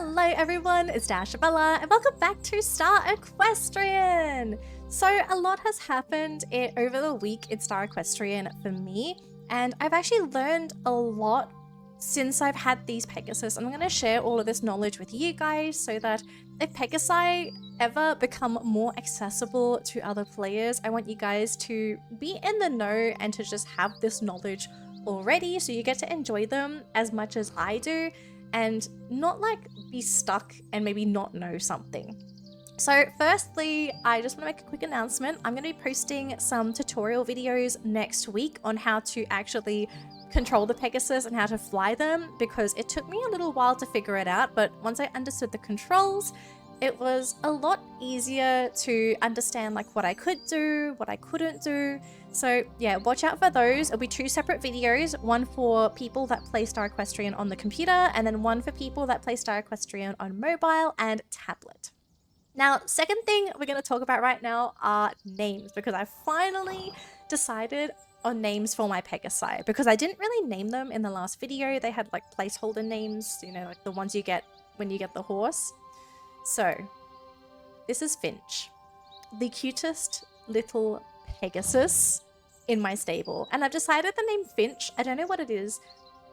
Hello everyone, it's Dashabella and welcome back to Star Equestrian! So a lot has happened over the week in Star Equestrian for me, and I've actually learned a lot since I've had these Pegasus. I'm going to share all of this knowledge with you guys so that if Pegasi ever become more accessible to other players, I want you guys to be in the know and to just have this knowledge already so you get to enjoy them as much as I do and not like be stuck and maybe not know something. So firstly, I just want to make a quick announcement. I'm going to be posting some tutorial videos next week on how to actually control the Pegasus and how to fly them, because it took me a little while to figure it out, but once I understood the controls, it was a lot easier to understand like what I could do, what I couldn't do. So yeah, watch out for those. It'll be two separate videos, one for people that play Star Equestrian on the computer, and then one for people that play Star Equestrian on mobile and tablet. Now, second thing we're going to talk about right now are names, because I finally decided on names for my Pegasi, because I didn't really name them in the last video. They had like placeholder names, you know, like the ones you get when you get the horse. So this is Finch, the cutest little Pegasus in my stable, and I've decided the name Finch. I don't know what it is.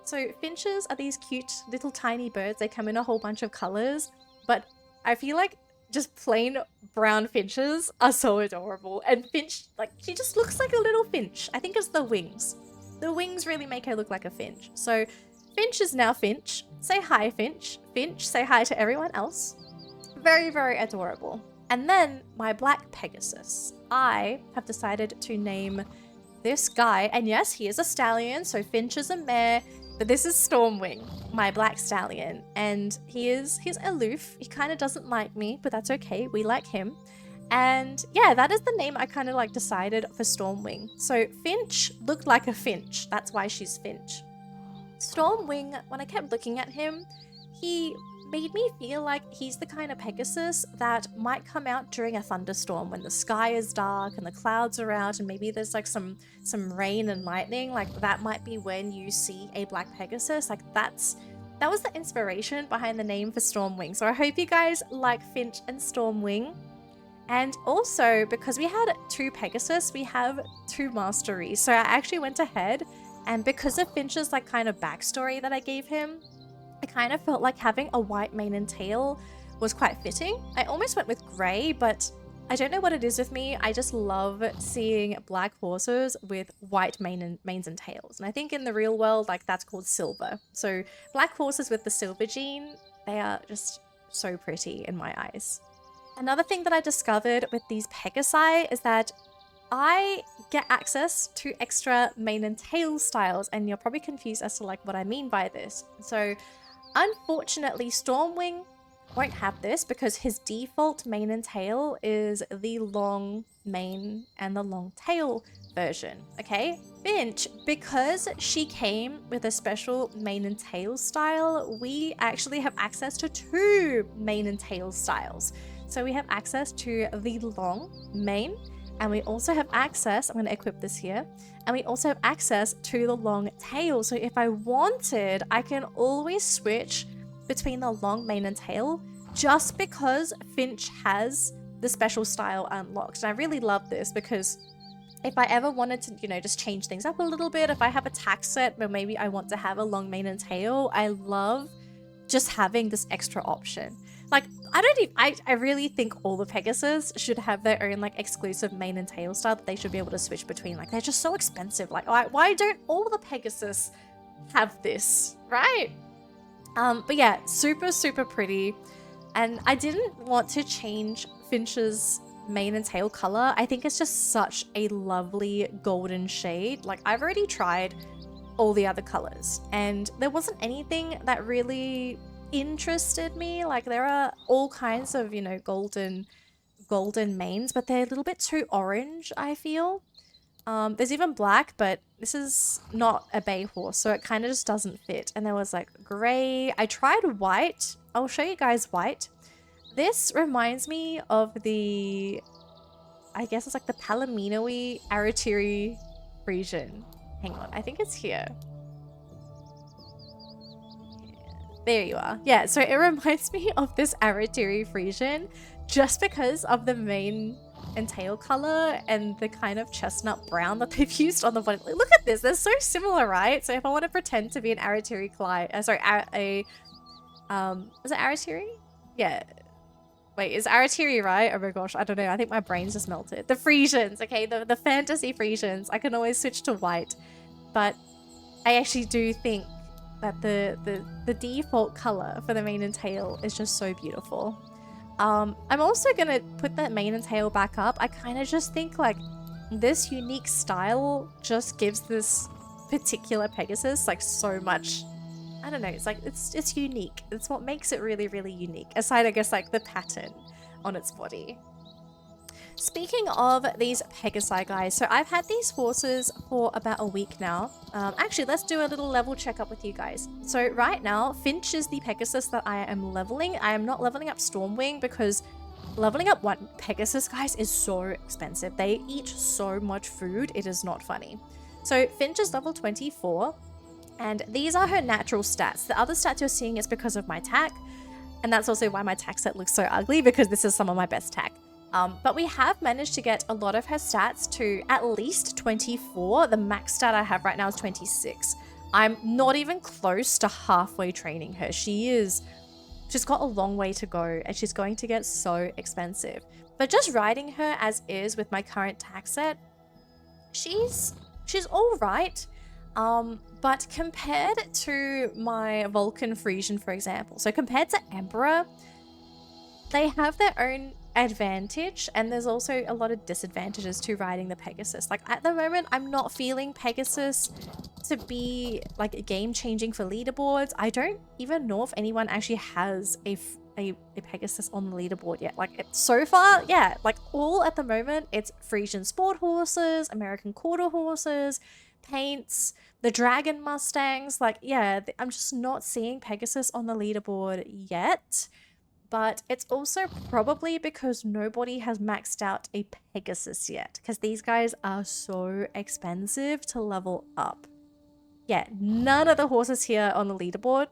So finches are these cute little tiny birds. They come in a whole bunch of colors, but I feel like just plain brown finches are so adorable. And Finch, like, she just looks like a little finch. I think it's the wings. The wings really make her look like a finch. So Finch is now Finch. Say hi, Finch. Finch, say hi to everyone else. Very, very adorable. And then my black Pegasus. I have decided to name this guy, and yes, he is a stallion, so Finch is a mare, but this is Stormwing, my black stallion, and he's aloof. He kind of doesn't like me, but that's okay. We like him. And yeah, that is the name I kind of like decided for Stormwing. So Finch looked like a finch. That's why she's Finch. Stormwing, when I kept looking at him, he made me feel like he's the kind of Pegasus that might come out during a thunderstorm when the sky is dark and the clouds are out and maybe there's like some rain and lightning. Like that might be when you see a black Pegasus. Like that was the inspiration behind the name for Stormwing. So I hope you guys like Finch and Stormwing. And also, because we had two Pegasus, we have two masteries. So I actually went ahead, and because of Finch's like kind of backstory that I gave him, I kind of felt like having a white mane and tail was quite fitting. I almost went with grey, but I don't know what it is with me. I just love seeing black horses with white manes and tails. And I think in the real world, like that's called silver. So black horses with the silver gene, they are just so pretty in my eyes. Another thing that I discovered with these Pegasi is that I get access to extra mane and tail styles, and you're probably confused as to like what I mean by this. So unfortunately, Stormwing won't have this because his default mane and tail is the long mane and the long tail version, okay? Finch, because she came with a special mane and tail style, we actually have access to two mane and tail styles. So we have access to the long mane, and we also have access, I'm going to equip this here, and we also have access to the long tail. So if I wanted, I can always switch between the long mane and tail just because Finch has the special style unlocked. And I really love this because if I ever wanted to, you know, just change things up a little bit, if I have a tack set where maybe I want to have a long mane and tail, I love just having this extra option. Like, I really think all the Pegasus should have their own like exclusive mane and tail style that they should be able to switch between. Like, they're just so expensive. Like, why don't all the Pegasus have this, right? But yeah, super, super pretty. And I didn't want to change Finch's mane and tail color. I think it's just such a lovely golden shade. Like, I've already tried all the other colors and there wasn't anything that really interested me. Like, there are all kinds of, you know, golden manes, but they're a little bit too orange, I feel. There's even black, but this is not a bay horse, so it kind of just doesn't fit. And there was like gray. I tried white. I'll show you guys white. This reminds me of the, I guess it's like the Palomino-y Aratiri region. Hang on, I think it's here. There you are. Yeah, so it reminds me of this Aratiri Frisian just because of the mane and tail color and the kind of chestnut brown that they've used on the body. Look at this. They're so similar, right? So if I want to pretend to be an Aratiri client, is it Aratiri? Yeah. Wait, is Aratiri right? Oh my gosh, I don't know. I think my brain's just melted. The Frisians, okay? The fantasy Frisians. I can always switch to white. But I actually do think that the default color for the mane and tail is just so beautiful. I'm also gonna put that mane and tail back up. I kind of just think like this unique style just gives this particular Pegasus like so much, I don't know, it's like it's unique. It's what makes it really, really unique, aside I guess like the pattern on its body. Speaking of these Pegasi, guys, so I've had these horses for about a week now. Actually, let's do a little level checkup with you guys. So right now, Finch is the Pegasus that I am leveling. I am not leveling up Stormwing because leveling up one Pegasus, guys, is so expensive. They eat so much food, it is not funny. So Finch is level 24, and these are her natural stats. The other stats you're seeing is because of my tack, and that's also why my tack set looks so ugly, because this is some of my best tack. But we have managed to get a lot of her stats to at least 24. The max stat I have right now is 26. I'm not even close to halfway training her. She's got a long way to go, and she's going to get so expensive. But just riding her as is with my current tack set, she's all right. But compared to my Vulcan Frisian, for example, so compared to Emperor, they have their own advantage, and there's also a lot of disadvantages to riding the Pegasus. Like at the moment, I'm not feeling Pegasus to be like game-changing for leaderboards. I don't even know if anyone actually has a Pegasus on the leaderboard yet. Like so far, yeah, like all at the moment, it's Frisian sport horses, American quarter horses, paints, the Dragon Mustangs. Like, yeah, I'm just not seeing Pegasus on the leaderboard yet. But it's also probably because nobody has maxed out a Pegasus yet, because these guys are so expensive to level up. Yeah, none of the horses here on the leaderboard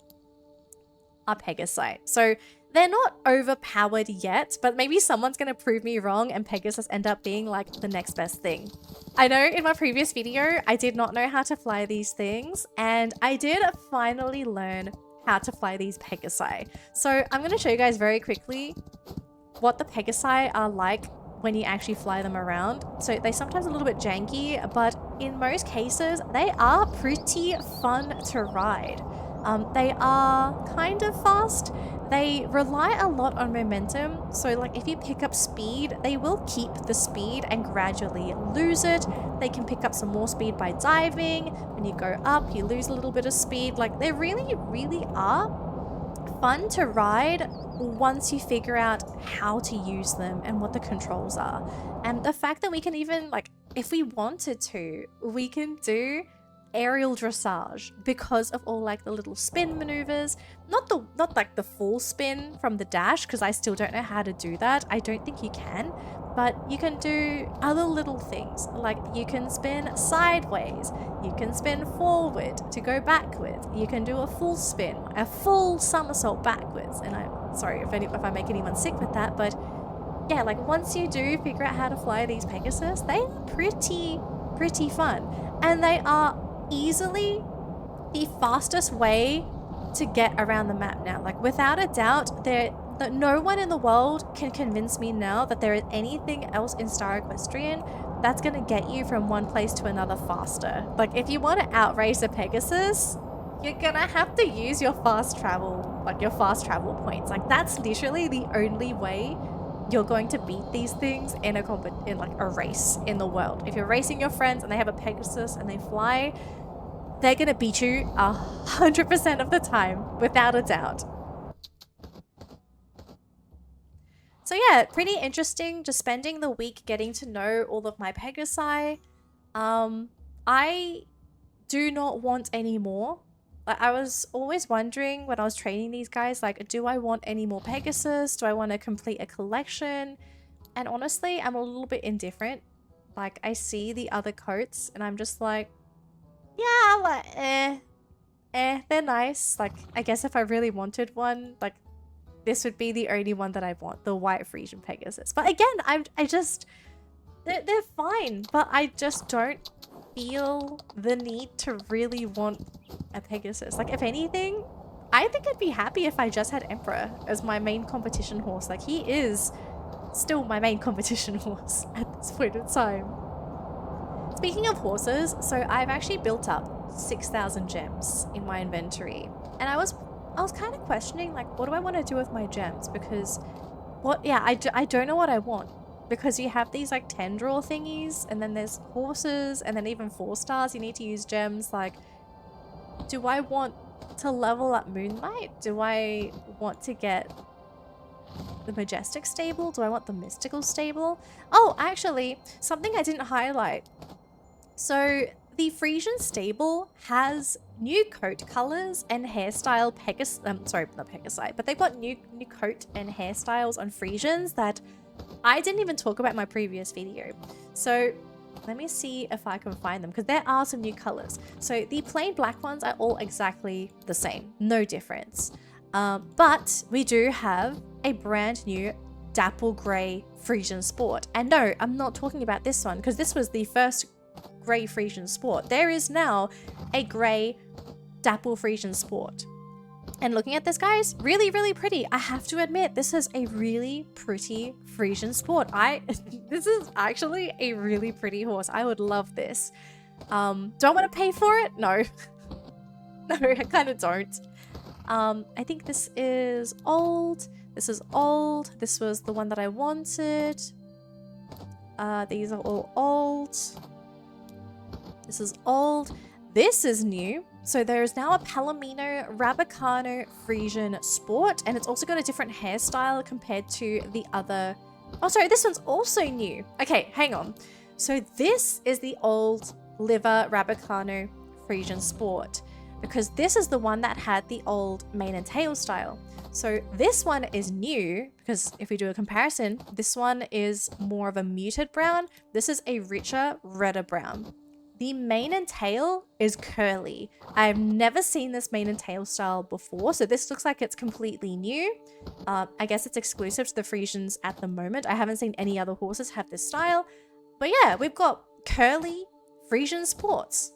are Pegasi. So they're not overpowered yet, but maybe someone's going to prove me wrong and Pegasus end up being like the next best thing. I know in my previous video, I did not know how to fly these things, and I did finally learn how to fly these Pegasi. So I'm going to show you guys very quickly what the Pegasi are like when you actually fly them around. So they sometimes a little bit janky, but in most cases they are pretty fun to ride. They are kind of fast. They rely a lot on momentum. So like if you pick up speed, they will keep the speed and gradually lose it. They can pick up some more speed by diving. When you go up, you lose a little bit of speed. Like they really, really are fun to ride once you figure out how to use them and what the controls are. And the fact that we can even, like, if we wanted to, we can do aerial dressage because of all like the little spin maneuvers. Not like the full spin from the dash, because I still don't know how to do that. I don't think you can, but you can do other little things, like you can spin sideways, you can spin forward to go backwards, you can do a full spin, a full somersault backwards. And I'm sorry if I make anyone sick with that, but yeah, like once you do figure out how to fly these Pegasus, they are pretty fun, and they are easily the fastest way to get around the map now. Like without a doubt, that no one in the world can convince me now that there is anything else in Star Equestrian that's going to get you from one place to another faster. Like if you want to outrace a Pegasus, you're gonna have to use your fast travel, like your fast travel points. Like that's literally the only way you're going to beat these things in like a race in the world. If you're racing your friends and they have a Pegasus and they fly, they're gonna beat you 100% of the time, without a doubt. So yeah, pretty interesting just spending the week getting to know all of my Pegasi. I do not want any more. Like, I was always wondering when I was training these guys, like, do I want any more Pegasus? Do I want to complete a collection? And honestly, I'm a little bit indifferent. Like, I see the other coats and I'm just like, yeah, like, they're nice. Like, I guess if I really wanted one, like, this would be the only one that I want, the white Frisian Pegasus. But again, they're fine, but I just don't feel the need to really want a Pegasus. Like, if anything, I think I'd be happy if I just had Emperor as my main competition horse. Like, he is still my main competition horse at this point in time. Speaking of horses, so I've actually built up 6,000 gems in my inventory, and I was kind of questioning, like, what do I want to do with my gems? Because I don't know what I want, because you have these like 10 draw thingies, and then there's horses, and then even 4 stars you need to use gems. Like, do I want to level up Moonlight? Do I want to get the Majestic stable? Do I want the Mystical stable? Oh, actually, something I didn't highlight. So the Frisian stable has new coat colors and hairstyle sorry, not Pegasi, but they've got new coat and hairstyles on Frisians that I didn't even talk about in my previous video. So let me see if I can find them, because there are some new colors. So the plain black ones are all exactly the same, no difference. But we do have a brand new dapple grey Frisian Sport. And no, I'm not talking about this one, because this was the first grey Frisian Sport. There is now a grey dapple Frisian Sport. And looking at this, guys, really, really pretty. I have to admit, this is a really pretty Frisian Sport. This is actually a really pretty horse. I would love this. Do I want to pay for it? No. No, I kind of don't. I think this is old. This is old. This was the one that I wanted. These are all old. This is old. This is new. So there is now a Palomino Rabbicano Frisian Sport, and it's also got a different hairstyle compared to the other. Oh, sorry, this one's also new. Okay, hang on. So this is the old liver Rabbicano Frisian Sport, because this is the one that had the old mane and tail style. So this one is new, because if we do a comparison, this one is more of a muted brown. This is a richer, redder brown. The mane and tail is curly. I've never seen this mane and tail style before, so this looks like it's completely new. I guess it's exclusive to the Frisians at the moment. I haven't seen any other horses have this style. But yeah, we've got curly Frisian Sports.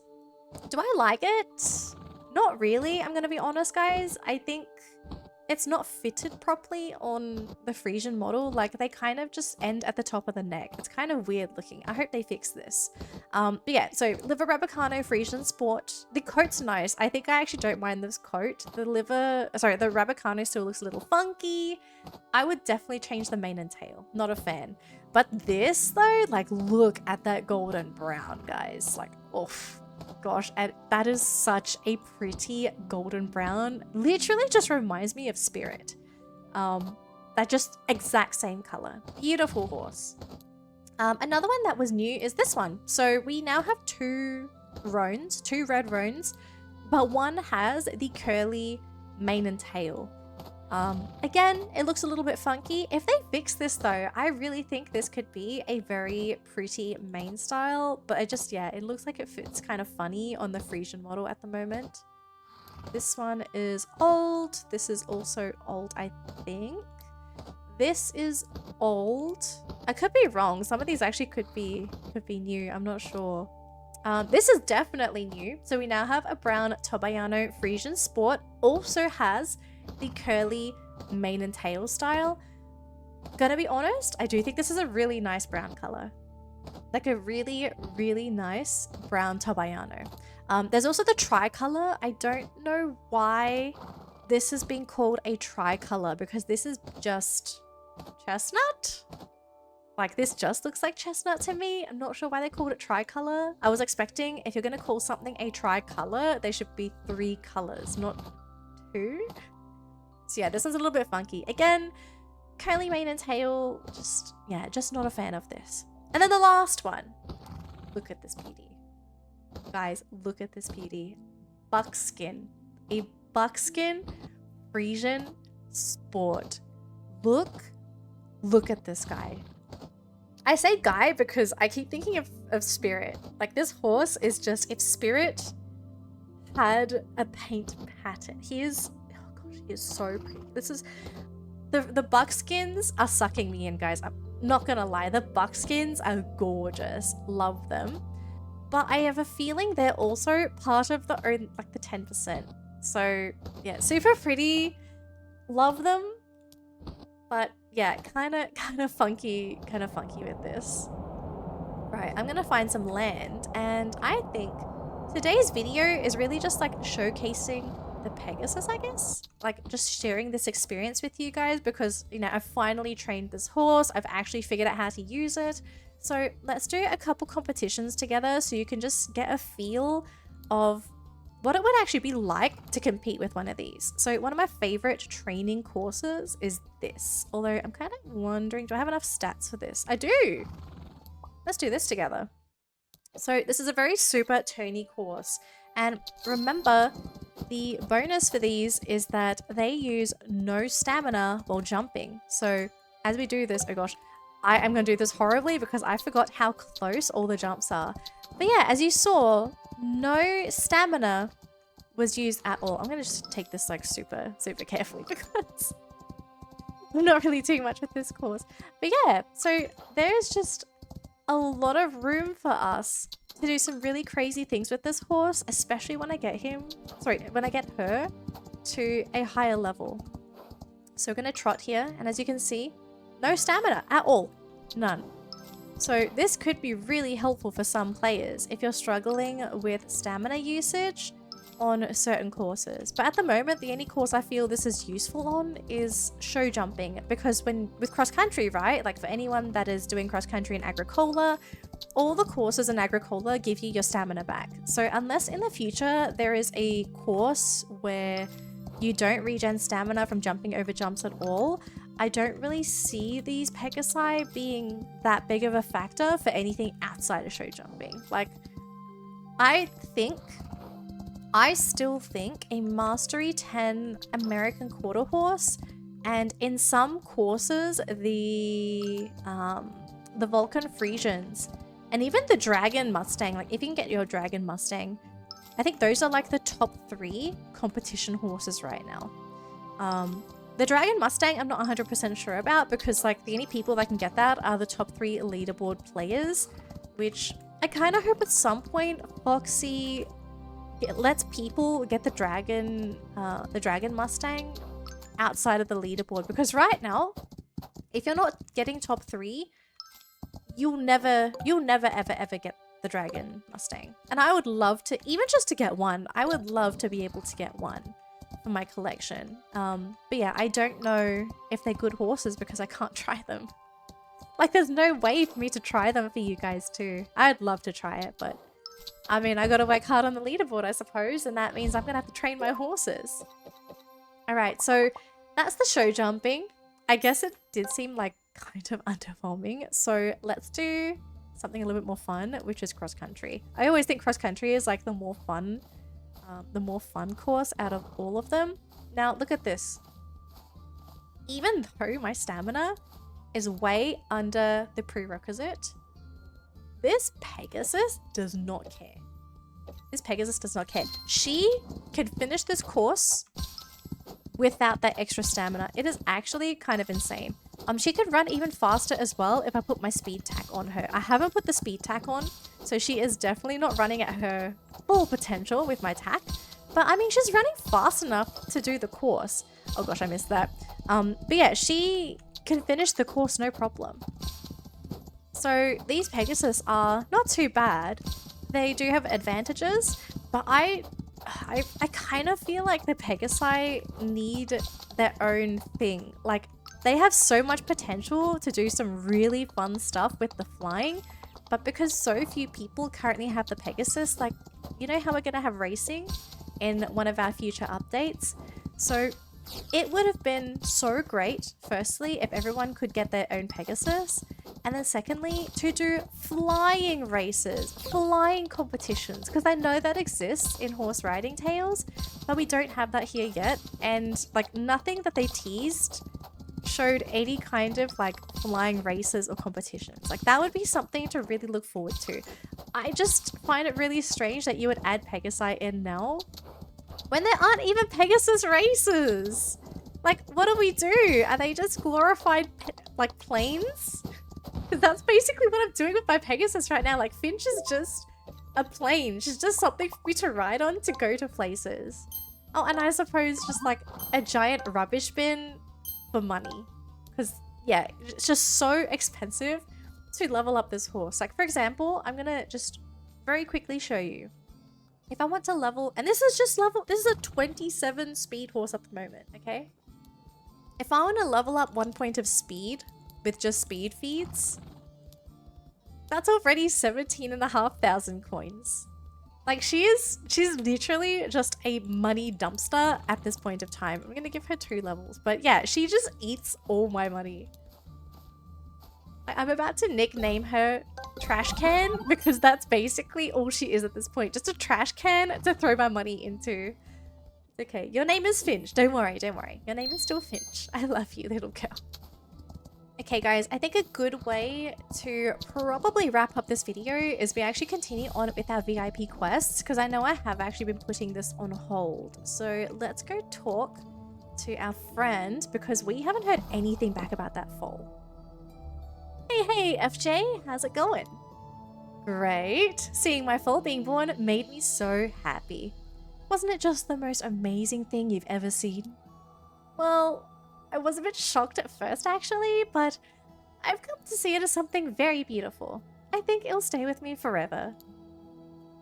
Do I like it? Not really, I'm going to be honest, guys. I think it's not fitted properly on the Frisian model. Like, they kind of just end at the top of the neck. It's kind of weird looking. I hope they fix this. But yeah, so liver Rabbicano Frisian Sport. The coat's nice. I think I actually don't mind this coat. The Rabbicano still looks a little funky. I would definitely change the mane and tail. Not a fan. But this though, like, look at that golden brown, guys. Like, oof. Gosh, and that is such a pretty golden brown. Literally just reminds me of Spirit. That just exact same color. Beautiful horse. Another one that was new is this one. So we now have 2 roans, 2 red roans, but one has the curly mane and tail. Again, it looks a little bit funky. If they fix this though, I really think this could be a very pretty mane style, but it looks like it fits kind of funny on the Frisian model at the moment. This one is old. This is also old, I think. This is old. I could be wrong. Some of these actually could be new. I'm not sure. This is definitely new. So we now have a brown Tobayano Frisian Sport. Also has the curly mane and tail style. Gonna be honest, I do think this is a really nice brown color. Like a really, really nice brown Tobayano. There's also the tricolor. I don't know why this has been called a tricolor, because this is just chestnut. Like, this just looks like chestnut to me. I'm not sure why they called it tricolor. I was expecting, if you're gonna call something a tricolor, they should be 3 colors, not 2. So yeah, this one's a little bit funky. Again, curly mane and tail, just not a fan of this. And then the last one. Look at this beauty. Guys, look at this beauty. Buckskin. A buckskin Frisian Sport. Look at this guy. I say guy because I keep thinking of Spirit. Like, this horse is just, if Spirit had a paint pattern. He is, oh gosh, he is so pretty. This is, the buckskins are sucking me in, guys. I'm not gonna lie, the buckskins are gorgeous. Love them. But I have a feeling they're also part of the own, like the 10%. So yeah, super pretty. Love them. But yeah, kind of funky with this. Right, I'm gonna find some land, and I think today's video is really just like showcasing the Pegasus, I guess. Like just sharing this experience with you guys because, you know, I've finally trained this horse. I've actually figured out how to use it. So let's do a couple competitions together so you can just get a feel of what it would actually be like to compete with one of these. So one of my favorite training courses is this. Although I'm kind of wondering, do I have enough stats for this? I do. Let's do this together. So this is a very super turny course. And remember, the bonus for these is that they use no stamina while jumping. So as we do this, oh gosh, I am going to do this horribly because I forgot how close all the jumps are. But yeah, as you saw, no stamina was used at all. I'm going to just take this like super carefully because I'm not really doing much with this course. But yeah, so there's just a lot of room for us to do some really crazy things with this horse, especially when I get her to a higher level. So we're going to trot here, and as you can see, no stamina at all. None. So this could be really helpful for some players if you're struggling with stamina usage on certain courses. But at the moment, the only course I feel this is useful on is show jumping, because with cross country, right? Like for anyone that is doing cross country in Agricola, all the courses in Agricola give you your stamina back. So unless in the future there is a course where you don't regen stamina from jumping over jumps at all, I don't really see these Pegasi being that big of a factor for anything outside of show jumping. Like, I still think a Mastery 10 American Quarter Horse, and in some courses, the Vulcan Frisians, and even the Dragon Mustang, like if you can get your Dragon Mustang, I think those are like the top 3 competition horses right now. The Dragon Mustang, I'm not 100% sure about because like the only people that can get that are the top 3 leaderboard players, which I kind of hope at some point Foxy lets people get the Dragon Mustang outside of the leaderboard, because right now, if you're not getting top 3, you'll never ever get the Dragon Mustang. And I would love to, even just to get one, I would love to be able to get one for my collection. But yeah, I don't know if they're good horses because I can't try them. Like there's no way for me to try them for you guys too. I'd love to try it, but I mean, I gotta work hard on the leaderboard, I suppose, and that means I'm gonna have to train my horses. Alright, so that's the show jumping. I guess it did seem like kind of underwhelming, so let's do something a little bit more fun, which is cross country. I always think cross country is like the more fun course out of all of them. Now look at this. Even though my stamina is way under the prerequisite, this Pegasus does not care. This Pegasus does not care. She can finish this course without that extra stamina. It is actually kind of insane. She could run even faster as well if I put my speed tack on her. I haven't put the speed tack on, so she is definitely not running at her full potential with my tack. But I mean, she's running fast enough to do the course. Oh gosh, I missed that. But yeah, she can finish the course no problem. So these Pegasus are not too bad. They do have advantages, but I kind of feel like the Pegasi need their own thing. Like they have so much potential to do some really fun stuff with the flying, but because so few people currently have the Pegasus, like, you know how we're gonna have racing in one of our future updates? So it would have been so great, firstly, if everyone could get their own Pegasus, and then secondly, to do flying races, flying competitions, because I know that exists in horse riding tales, but we don't have that here yet, and like nothing that they teased showed any kind of like flying races or competitions. Like that would be something to really look forward to. I just find it really strange that you would add Pegasi in now When there aren't even Pegasus races? Like, what do we do? Are they just glorified, like, planes? Because that's basically what I'm doing with my Pegasus right now. Like, Finch is just a plane. She's just something for me to ride on to go to places. Oh, and I suppose just, like, a giant rubbish bin for money. Because, yeah, it's just so expensive to level up this horse. Like, for example, I'm gonna just very quickly show you. If I want to level, and this is a 27 speed horse at the moment, okay? If I want to level up 1 point of speed with just speed feeds, that's already 17,500 coins. Like, she's literally just a money dumpster at this point of time. I'm gonna give her 2 levels, but yeah, she just eats all my money. I'm about to nickname her Trash Can because that's basically all she is at this point. Just a trash can to throw my money into. It's okay. Your name is Finch. Don't worry, don't worry. Your name is still Finch. I love you, little girl. Okay, guys, I think a good way to probably wrap up this video is we actually continue on with our VIP quests because I know I have actually been putting this on hold. So let's go talk to our friend because we haven't heard anything back about that foal. Hey, FJ, how's it going? Great. Seeing my foal being born made me so happy. Wasn't it just the most amazing thing you've ever seen? Well, I was a bit shocked at first actually, but I've come to see it as something very beautiful. I think it'll stay with me forever.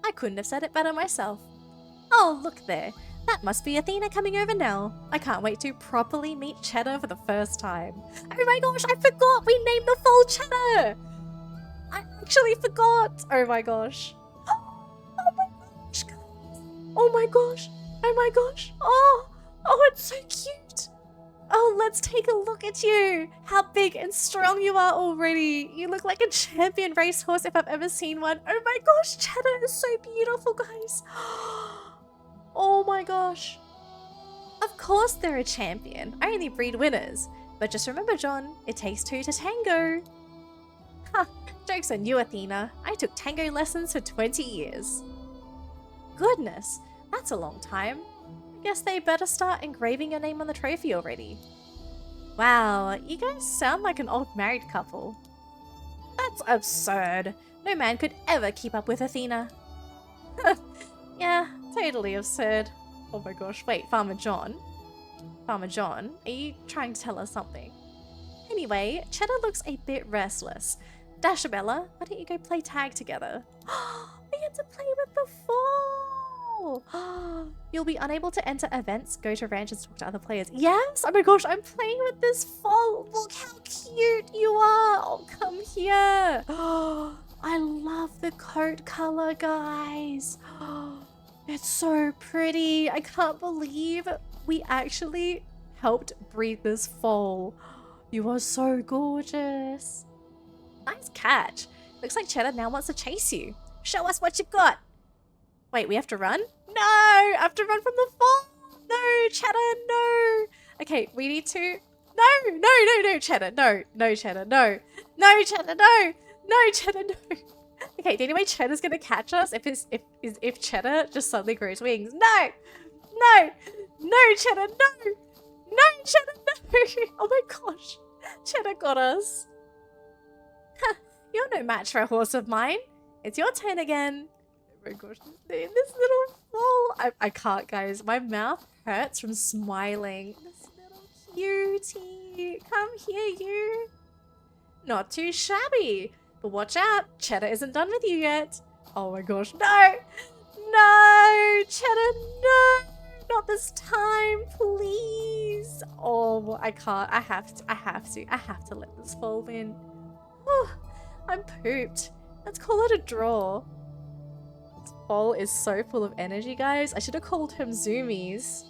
I couldn't have said it better myself. Oh, look there. That must be Athena coming over now. I can't wait to properly meet Cheddar for the first time. Oh my gosh, I forgot! We named the foal Cheddar! I actually forgot! Oh my gosh. Oh my gosh, guys. Oh my gosh. Oh my gosh. Oh, it's so cute. Oh, let's take a look at you. How big and strong you are already. You look like a champion racehorse if I've ever seen one. Oh my gosh, Cheddar is so beautiful, guys. Oh my gosh. Of course they're a champion. I only breed winners. But just remember, John, it takes 2 to tango. Ha, joke's on you, Athena. I took tango lessons for 20 years. Goodness, that's a long time. I guess they better start engraving your name on the trophy already. Wow, you guys sound like an old married couple. That's absurd. No man could ever keep up with Athena. Yeah, totally absurd. Oh my gosh, wait, Farmer John? Farmer John, are you trying to tell us something? Anyway, Cheddar looks a bit restless. Dashabella, why don't you go play tag together? We get to play with the foal! You'll be unable to enter events, go to ranches, talk to other players. Yes! Oh my gosh, I'm playing with this foal! Look how cute you are! Oh, come here! I love the coat color, guys! It's so pretty. I can't believe we actually helped breed this foal. You are so gorgeous. Nice catch. Looks like Cheddar now wants to chase you. Show us what you've got. Wait, we have to run? No, I have to run from the foal. No, Cheddar, no. Okay, we need to... No, Cheddar, no, Cheddar, no. No, Cheddar, no. No, Cheddar, no. Okay, the only way Cheddar's gonna catch us if Cheddar just suddenly grows wings. No! Cheddar, no! No, Cheddar, no! Oh my gosh. Cheddar got us. You're no match for a horse of mine. It's your turn again. Oh my gosh, this little foal. I can't, guys. My mouth hurts from smiling. This little cutie. Come here, you. Not too shabby. But watch out, Cheddar isn't done with you yet. Oh my gosh, no! No! Cheddar, no! Not this time, please! Oh, I can't. I have to let this foal win. Oh, I'm pooped. Let's call it a draw. This foal is so full of energy, guys. I should have called him Zoomies.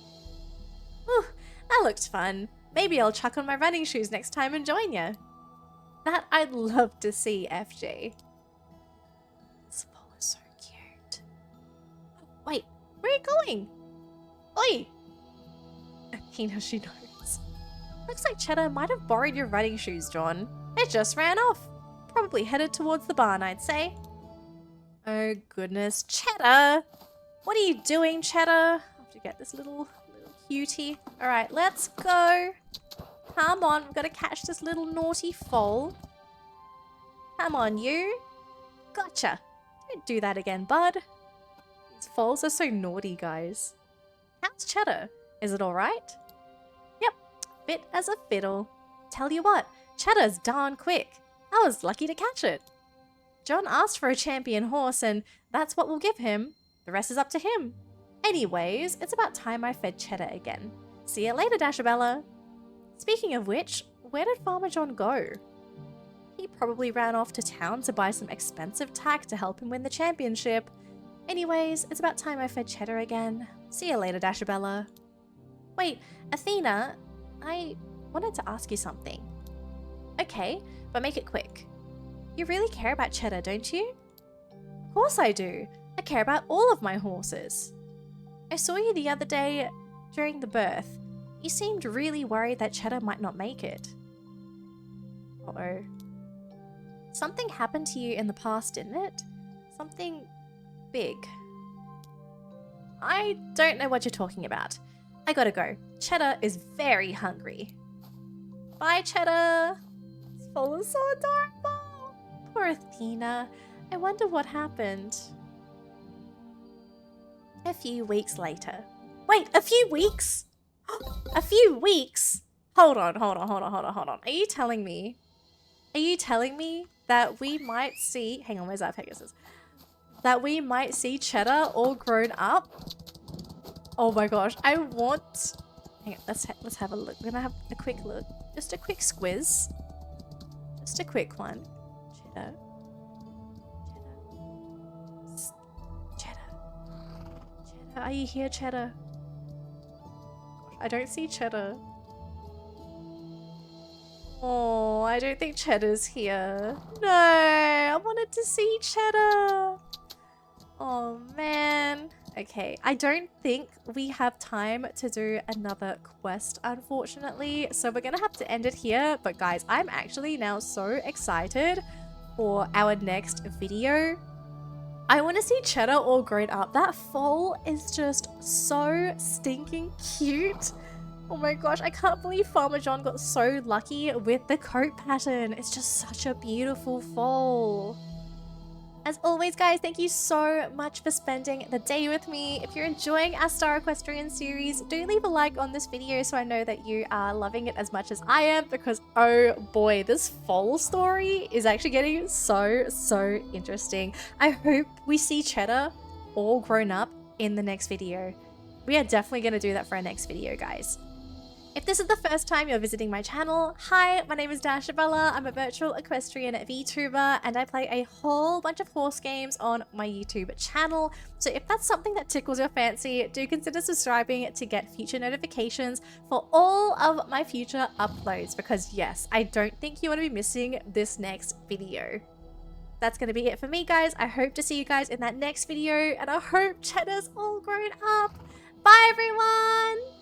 Oh, that looked fun. Maybe I'll chuck on my running shoes next time and join you. That I'd love to see, FJ. This foal is so cute. Wait, where are you going? Oi! Athena, she knows. Looks like Cheddar might have borrowed your running shoes, John. It just ran off. Probably headed towards the barn, I'd say. Oh goodness, Cheddar! What are you doing, Cheddar? I have to get this little cutie. All right, let's go. Come on, we've got to catch this little naughty foal. Come on, you. Gotcha. Don't do that again, bud. These foals are so naughty, guys. How's Cheddar? Is it all right? Yep, fit as a fiddle. Tell you what, Cheddar's darn quick. I was lucky to catch it. John asked for a champion horse, and that's what we'll give him. The rest is up to him. Anyways, it's about time I fed Cheddar again. See you later, Dashabella. Speaking of which, where did Farmer John go? He probably ran off to town to buy some expensive tack to help him win the championship. Anyways, it's about time I fed Cheddar again. See you later, Dashabella. Wait, Athena, I wanted to ask you something. Okay, but make it quick. You really care about Cheddar, don't you? Of course I do. I care about all of my horses. I saw you the other day during the birth. You seemed really worried that Cheddar might not make it. Uh-oh. Something happened to you in the past, didn't it? Something big. I don't know what you're talking about. I gotta go. Cheddar is very hungry. Bye, Cheddar. This foal is so adorable. Poor Athena. I wonder what happened. A few weeks later. Wait, a few weeks? A few weeks? Hold on. Are you telling me that we might see... Hang on, where's that Pegasus? That we might see Cheddar all grown up? Oh my gosh, I want... Hang on, let's have a look. We're gonna have a quick look. Just a quick squiz. Just a quick one. Cheddar. Are you here, Cheddar? I don't see Cheddar. Oh, I don't think Cheddar's here. No, I wanted to see Cheddar. Oh, man. Okay, I don't think we have time to do another quest, unfortunately. So we're going to have to end it here. But guys, I'm actually now so excited for our next video. I want to see Cheddar all grown up. That foal is just so stinking cute. Oh my gosh, I can't believe Farmer John got so lucky with the coat pattern. It's just such a beautiful foal. As always, guys, thank you so much for spending the day with me. If you're enjoying our Star Equestrian series, do leave a like on this video so I know that you are loving it as much as I am, because oh boy, this foal story is actually getting so interesting. I hope we see Cheddar all grown up in the next video. We are definitely going to do that for our next video, guys. If this is the first time you're visiting my channel, hi, my name is Dashabella. I'm a virtual equestrian VTuber and I play a whole bunch of horse games on my YouTube channel. So if that's something that tickles your fancy, do consider subscribing to get future notifications for all of my future uploads, because yes, I don't think you want to be missing this next video. That's going to be it for me, guys. I hope to see you guys in that next video and I hope Cheddar's all grown up. Bye, everyone!